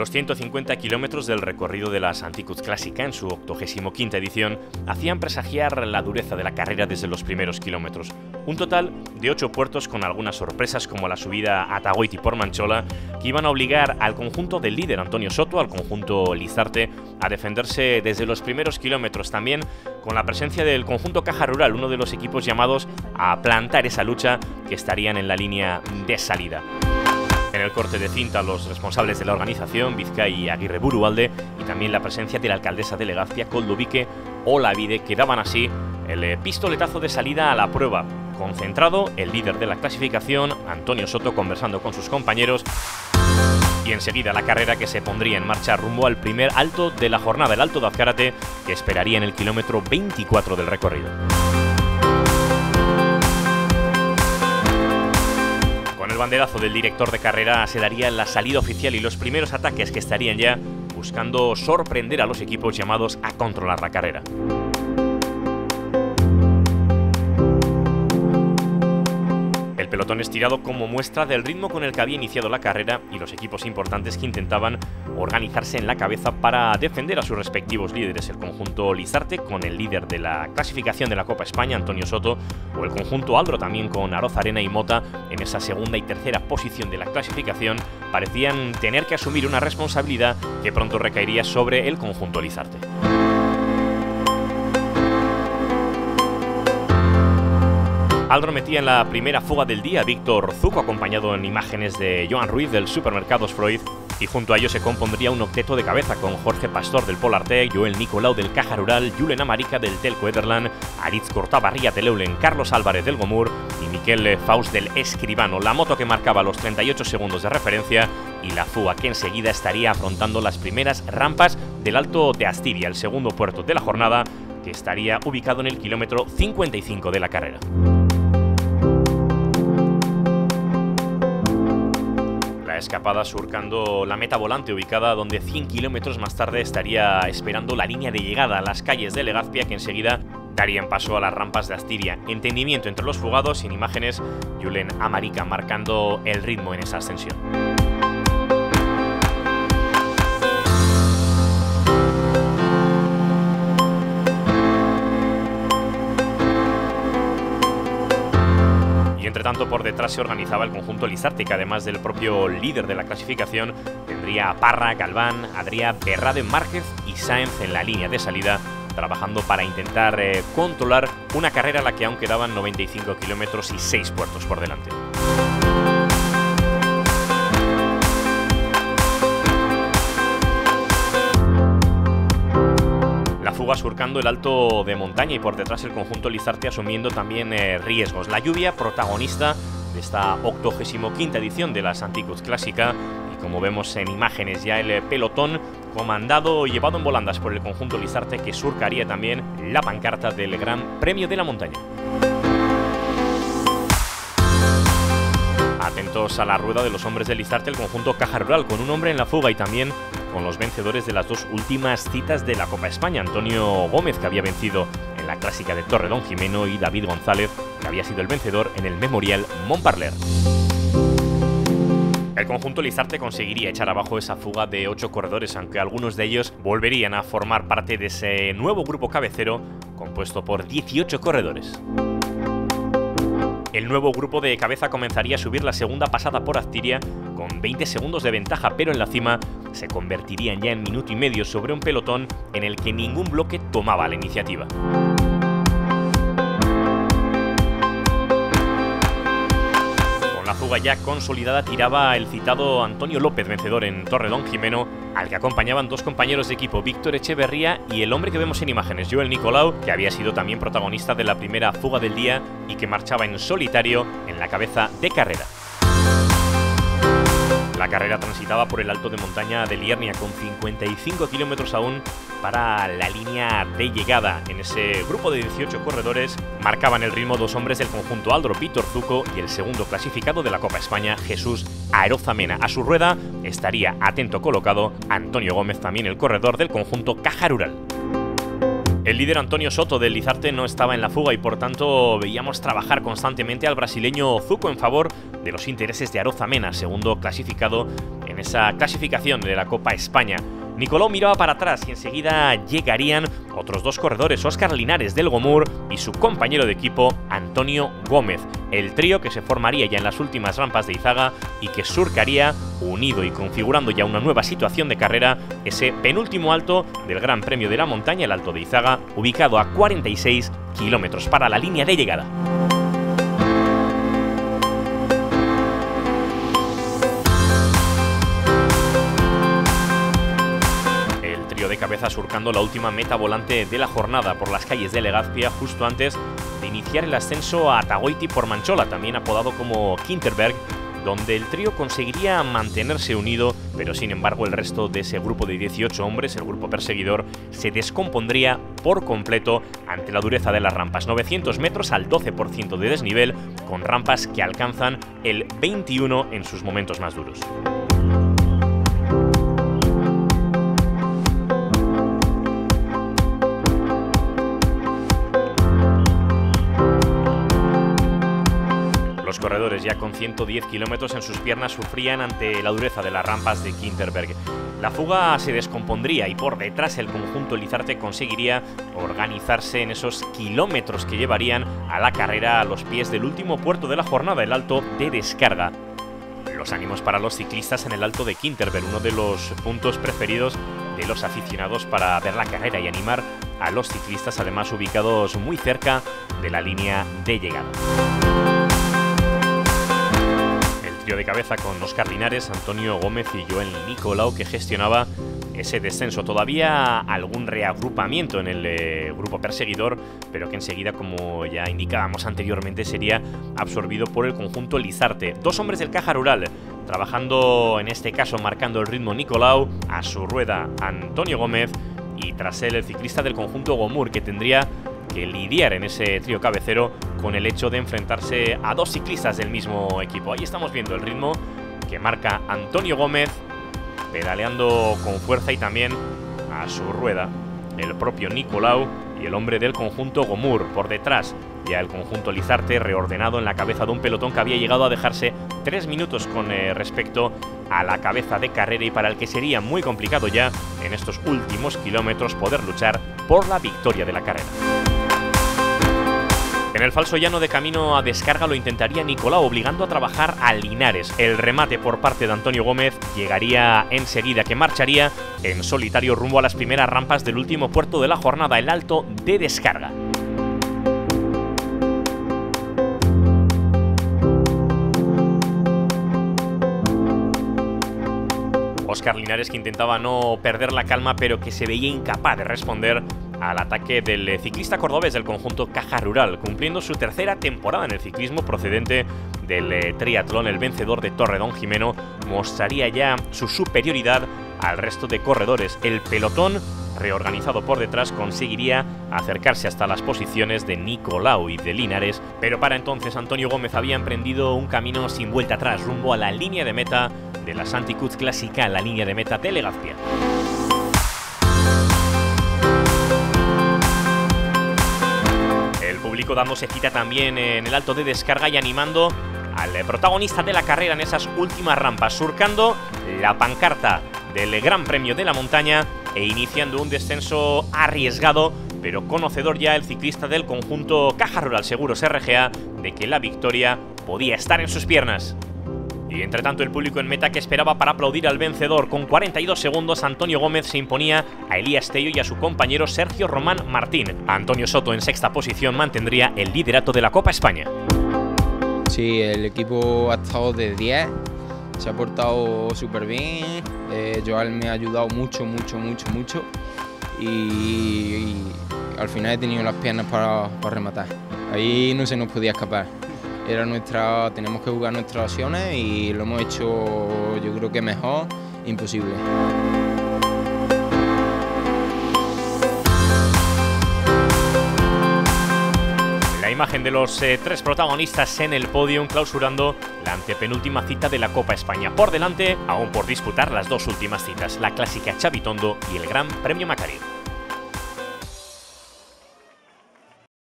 Los 150 kilómetros del recorrido de la Santicut Clásica en su 85ª edición hacían presagiar la dureza de la carrera desde los primeros kilómetros. Un total de 8 puertos con algunas sorpresas como la subida a Tagoiti por Manchola, que iban a obligar al conjunto del líder Antonio Soto, al conjunto Lizarte, a defenderse desde los primeros kilómetros, también con la presencia del conjunto Caja Rural, uno de los equipos llamados a plantar esa lucha que estarían en la línea de salida. En el corte de cinta, los responsables de la organización, Vizcay y Aguirre Burualde, y también la presencia de la alcaldesa de Legazpia, Koldovique Olavide, que daban así el pistoletazo de salida a la prueba. Concentrado, el líder de la clasificación, Antonio Soto, conversando con sus compañeros, y enseguida la carrera que se pondría en marcha rumbo al primer alto de la jornada, el Alto de Azcárate, que esperaría en el kilómetro 24 del recorrido. Con el banderazo del director de carrera se daría la salida oficial y los primeros ataques que estarían ya buscando sorprender a los equipos llamados a controlar la carrera. El pelotón estirado como muestra del ritmo con el que había iniciado la carrera y los equipos importantes que intentaban organizarse en la cabeza para defender a sus respectivos líderes, el conjunto Lizarte con el líder de la clasificación de la Copa España, Antonio Soto, o el conjunto Aldro también con Arozarena y Mota en esa segunda y tercera posición de la clasificación, parecían tener que asumir una responsabilidad que pronto recaería sobre el conjunto Lizarte. Aldro metía en la primera fuga del día a Víctor Zuco, acompañado en imágenes de Joan Ruiz del Supermercados Freud, y junto a ellos se compondría un octeto de cabeza con Jorge Pastor del Polartec, Joel Nicolau del Caja Rural, Julen Amarica del Telco Ederland, Aritz Cortabarría del Eulen, Carlos Álvarez del Gomur y Miquel Faust del Escribano. La moto que marcaba los 38 segundos de referencia y la fuga que enseguida estaría afrontando las primeras rampas del Alto de Astiria, el segundo puerto de la jornada, que estaría ubicado en el kilómetro 55 de la carrera. Escapada surcando la meta volante ubicada donde 100 kilómetros más tarde estaría esperando la línea de llegada a las calles de Legazpia, que enseguida darían paso a las rampas de Astiria. Entendimiento entre los fugados, en imágenes Julen Amarica marcando el ritmo en esa ascensión. Entre tanto, por detrás se organizaba el conjunto Lizarte, que además del propio líder de la clasificación, tendría a Parra, Galván, Adrià, Berrade, Márquez y Sáenz en la línea de salida, trabajando para intentar controlar una carrera a la que aún quedaban 95 kilómetros y 6 puertos por delante. Fuga surcando el alto de montaña y por detrás el conjunto Lizarte asumiendo también riesgos. La lluvia protagonista de esta 85ª edición de la Santicut Clásica, y como vemos en imágenes ya el pelotón comandado y llevado en volandas por el conjunto Lizarte, que surcaría también la pancarta del Gran Premio de la Montaña. Atentos a la rueda de los hombres de Lizarte, el conjunto Caja Rural, con un hombre en la fuga y también con los vencedores de las dos últimas citas de la Copa España, Antonio Gómez, que había vencido en la clásica de Torredonjimeno, y David González, que había sido el vencedor en el Memorial Montparler. El conjunto Lizarte conseguiría echar abajo esa fuga de 8 corredores, aunque algunos de ellos volverían a formar parte de ese nuevo grupo cabecero compuesto por 18 corredores. El nuevo grupo de cabeza comenzaría a subir la segunda pasada por Astiria con 20 segundos de ventaja, pero en la cima se convertirían ya en minuto y medio sobre un pelotón en el que ningún bloque tomaba la iniciativa. Con la fuga ya consolidada tiraba el citado Antonio López, vencedor en Torredonjimeno, al que acompañaban dos compañeros de equipo, Víctor Echeverría y el hombre que vemos en imágenes, Joel Nicolau, que había sido también protagonista de la primera fuga del día y que marchaba en solitario en la cabeza de carrera. La carrera transitaba por el alto de montaña de Liernia con 55 kilómetros aún para la línea de llegada. En ese grupo de 18 corredores marcaban el ritmo dos hombres del conjunto Aldro, Víctor Zuco y el segundo clasificado de la Copa España, Jesús Arozamena. A su rueda estaría atento colocado Antonio Gómez, también el corredor del conjunto Caja Rural. El líder Antonio Soto del Lizarte no estaba en la fuga y por tanto veíamos trabajar constantemente al brasileño Zuco en favor de los intereses de Arozamena, segundo clasificado en esa clasificación de la Copa España. Nicolau miraba para atrás y enseguida llegarían otros dos corredores, Óscar Linares del Gomur y su compañero de equipo Antonio Gómez, el trío que se formaría ya en las últimas rampas de Izaga y que surcaría, unido y configurando ya una nueva situación de carrera, ese penúltimo alto del Gran Premio de la Montaña, el Alto de Izaga, ubicado a 46 kilómetros para la línea de llegada. De cabeza surcando la última meta volante de la jornada por las calles de Legazpia, justo antes de iniciar el ascenso a Tagoiti por Manchola, también apodado como Kinterberg, donde el trío conseguiría mantenerse unido, pero sin embargo el resto de ese grupo de 18 hombres, el grupo perseguidor, se descompondría por completo ante la dureza de las rampas. 900 metros al 12% de desnivel, con rampas que alcanzan el 21 en sus momentos más duros. Los corredores, ya con 110 kilómetros en sus piernas, sufrían ante la dureza de las rampas de Kinterberg. La fuga se descompondría y por detrás el conjunto Lizarte conseguiría organizarse en esos kilómetros que llevarían a la carrera a los pies del último puerto de la jornada, el Alto de Descarga. Los ánimos para los ciclistas en el Alto de Kinterberg, uno de los puntos preferidos de los aficionados para ver la carrera y animar a los ciclistas, además ubicados muy cerca de la línea de llegada. De cabeza con Óscar Linares, Antonio Gómez y Joel Nicolau, que gestionaba ese descenso. Todavía algún reagrupamiento en el grupo perseguidor, pero que enseguida, como ya indicábamos anteriormente, sería absorbido por el conjunto Lizarte. Dos hombres del Caja Rural, trabajando en este caso marcando el ritmo Nicolau, a su rueda Antonio Gómez y tras él el ciclista del conjunto Gomur, que tendría que lidiar en ese trío cabecero con el hecho de enfrentarse a dos ciclistas del mismo equipo. Ahí estamos viendo el ritmo que marca Antonio Gómez, pedaleando con fuerza, y también a su rueda el propio Nicolau y el hombre del conjunto Gomur. Por detrás ya el conjunto Lizarte, reordenado en la cabeza de un pelotón que había llegado a dejarse 3 minutos con respecto a la cabeza de carrera, y para el que sería muy complicado ya en estos últimos kilómetros poder luchar por la victoria de la carrera. En el falso llano de camino a Descarga lo intentaría Nicolau, obligando a trabajar a Linares. El remate por parte de Antonio Gómez llegaría enseguida, que marcharía en solitario rumbo a las primeras rampas del último puerto de la jornada, el Alto de Descarga. Óscar Linares, que intentaba no perder la calma, pero que se veía incapaz de responder al ataque del ciclista cordobés del conjunto Caja Rural, cumpliendo su tercera temporada en el ciclismo procedente del triatlón. El vencedor de Torredón, Jimeno, mostraría ya su superioridad al resto de corredores. El pelotón, reorganizado por detrás, conseguiría acercarse hasta las posiciones de Nicolau y de Linares, pero para entonces Antonio Gómez había emprendido un camino sin vuelta atrás rumbo a la línea de meta de la Santi-Cuz Clásica, la línea de meta de Legazpia. El público dándose cita también en el Alto de Descarga y animando al protagonista de la carrera en esas últimas rampas, surcando la pancarta del Gran Premio de la Montaña e iniciando un descenso arriesgado, pero conocedor ya el ciclista del conjunto Caja Rural Seguros RGA de que la victoria podía estar en sus piernas. Y entre tanto el público en meta, que esperaba para aplaudir al vencedor. Con 42 segundos Antonio Gómez se imponía a Elías Tello y a su compañero Sergio Román Martín. Antonio Soto, en sexta posición, mantendría el liderato de la Copa España. Sí, el equipo ha estado de 10, se ha portado súper bien. Joel me ha ayudado mucho y al final he tenido las piernas para rematar. Ahí no se nos podía escapar. Tenemos que jugar nuestras opciones y lo hemos hecho, yo creo que mejor, imposible. La imagen de los tres protagonistas en el podio, clausurando la antepenúltima cita de la Copa España. Por delante, aún por disputar las dos últimas citas, la Clásica Xavi Tondo y el Gran Premio Macario.